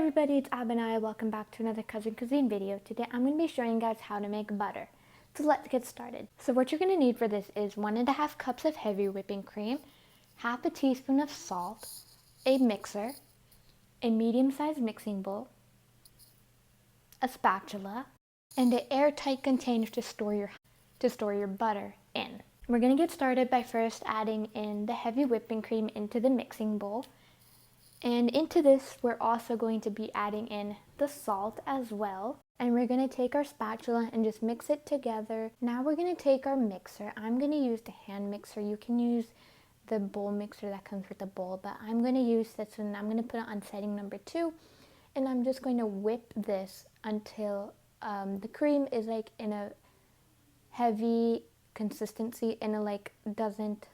everybody, it's Abinaya. Welcome back to another Cousin Cuisine video. Today I'm going to be showing you guys how to make butter. So let's get started. So what you're going to need for this is 1.5 cups of heavy whipping cream, half a teaspoon of salt, a mixer, a medium-sized mixing bowl, a spatula, and an airtight container to store your butter in. We're going to get started by first adding in the heavy whipping cream into the mixing bowl. And into this, we're also going to be adding in the salt as well. And we're going to take our spatula and just mix it together. Now we're going to take our mixer. I'm going to use the hand mixer. You can use the bowl mixer that comes with the bowl, but I'm going to use this one. I'm going to put it on setting number 2. And I'm just going to whip this until the cream is like in a heavy consistency and it like doesn't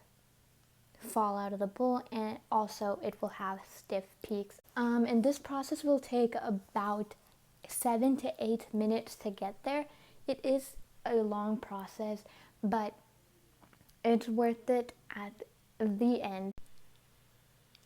fall out of the bowl, and also it will have stiff peaks. And this process will take about 7 to 8 minutes to get there. It is a long process, but it's worth it at the end.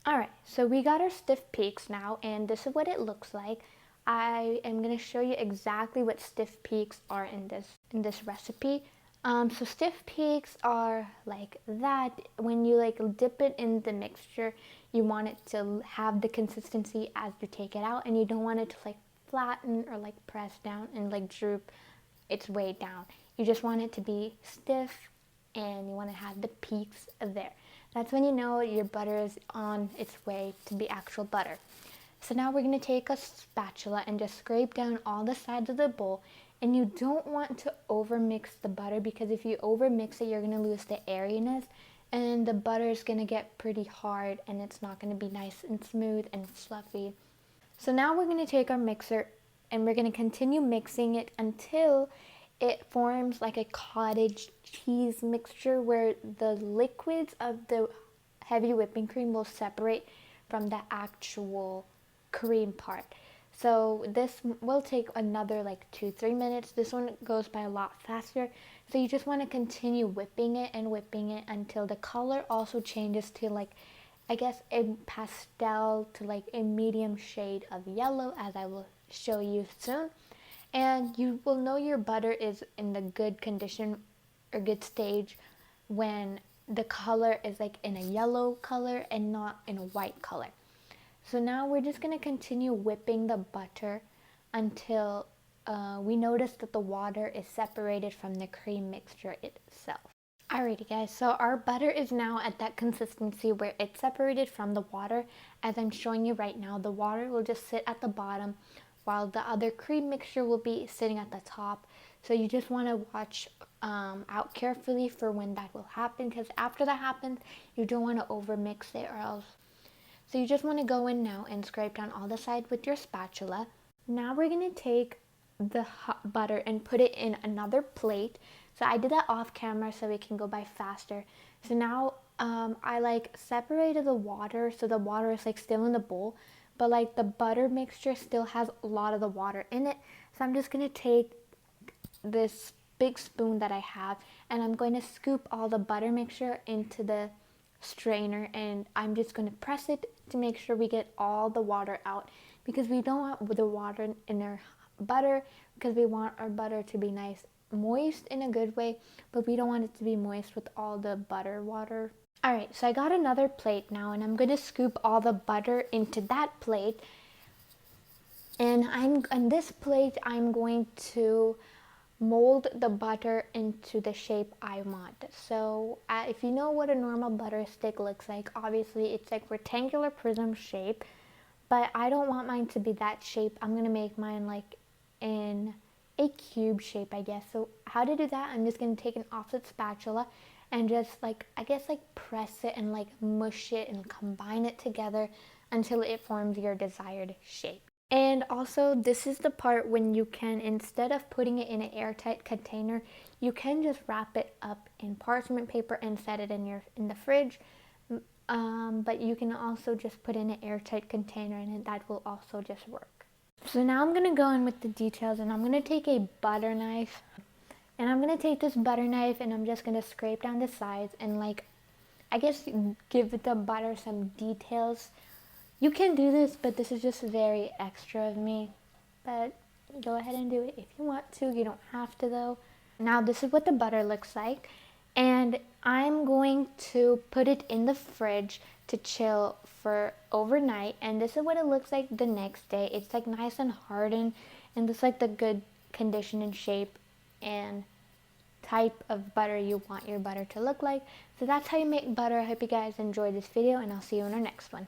Alright, so we got our stiff peaks now, and this is what it looks like. I am going to show you exactly what stiff peaks are in this recipe. So stiff peaks are like that. When you like dip it in the mixture, you want it to have the consistency as you take it out, and you don't want it to like flatten or like press down and like droop its way down. You just want it to be stiff, and you want to have the peaks there. That's when you know your butter is on its way to be actual butter. So now we're going to take a spatula and just scrape down all the sides of the bowl. And you don't want to overmix the butter, because if you overmix it, you're going to lose the airiness, and the butter is going to get pretty hard, and it's not going to be nice and smooth and fluffy. So now we're going to take our mixer and we're going to continue mixing it until it forms like a cottage cheese mixture, where the liquids of the heavy whipping cream will separate from the actual cream part. So this will take another like 2-3 minutes. This one goes by a lot faster. So you just want to continue whipping it until the color also changes to like, I guess, a pastel to like a medium shade of yellow, as I will show you soon. And you will know your butter is in the good condition or good stage when the color is like in a yellow color and not in a white color. So now we're just going to continue whipping the butter until we notice that the water is separated from the cream mixture itself. Alrighty guys, so our butter is now at that consistency where it's separated from the water. As I'm showing you right now, the water will just sit at the bottom while the other cream mixture will be sitting at the top. So you just want to watch out carefully for when that will happen, because after that happens, you don't want to overmix it or else. So you just want to go in now and scrape down all the sides with your spatula. Now we're going to take the hot butter and put it in another plate. So I did that off camera so it can go by faster. So now I like separated the water, so the water is like still in the bowl, but like the butter mixture still has a lot of the water in it. So I'm just going to take this big spoon that I have, and I'm going to scoop all the butter mixture into the strainer, and I'm just going to press it to make sure we get all the water out, because we don't want the water in our butter, because we want our butter to be nice moist in a good way, but we don't want it to be moist with all the butter water. Alright, so I got another plate now, and I'm going to scoop all the butter into that plate, and on this plate I'm going to mold the butter into the shape I want. So if you know what a normal butter stick looks like, obviously it's like rectangular prism shape, but I don't want mine to be that shape. I'm going to make mine like in a cube shape, I guess. So how to do that, I'm just going to take an offset spatula and just like, I guess like press it and like mush it and combine it together until it forms your desired shape. And also, this is the part when you can, instead of putting it in an airtight container, you can just wrap it up in parchment paper and set it in the fridge. But you can also just put in an airtight container, and that will also just work. So now I'm going to go in with the details, and I'm going to take a butter knife. And I'm going to take this butter knife and I'm just going to scrape down the sides and like, I guess, give the butter some details. You can do this, but this is just very extra of me. But go ahead and do it if you want to. You don't have to though. Now this is what the butter looks like. And I'm going to put it in the fridge to chill for overnight. And this is what it looks like the next day. It's like nice and hardened. And this is like the good condition and shape and type of butter you want your butter to look like. So that's how you make butter. I hope you guys enjoyed this video, and I'll see you in our next one.